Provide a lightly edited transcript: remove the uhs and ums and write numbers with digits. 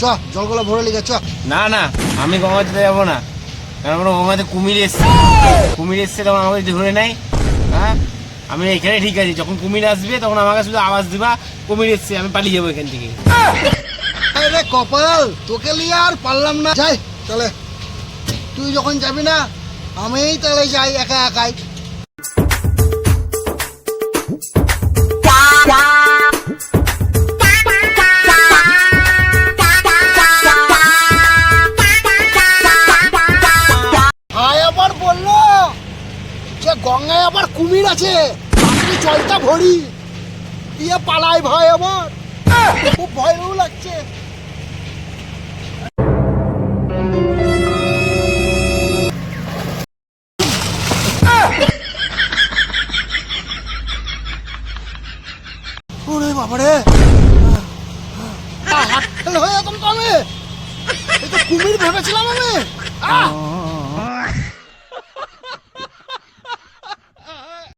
চ জলগুলো ভরে লিখে চ। না না, আমি গঙ্গাতে যাবো না, কারণ আমরা গঙ্গাতে কুমির এসছে তখন আমাকে ধরে নেয়। হ্যাঁ, আমি এখানে ঠিক আছি, যখন কুমির আসবে তখন আমাকে শুধু আওয়াজ দিবা কুমির এসছে, আমি পালিয়ে যাবো এখান থেকে। আরে কপাল, তোকে লিয়ে আর পারলাম না, যাই চলে। তুই যখন যাবি না আমিই তাহলে যাই একা একাই। ভাই আবার বললো যে গঙ্গায় আবার কুমির আছে, আপনি জলটা ভরি দিয়ে পালাই। ভাই আবার খুব ভয়ও লাগছে। ওরে বাবারে, হাত ফেল হয়ে যেতাম তো আমি, এই তো কুমির ভেবেছিলাম আমি।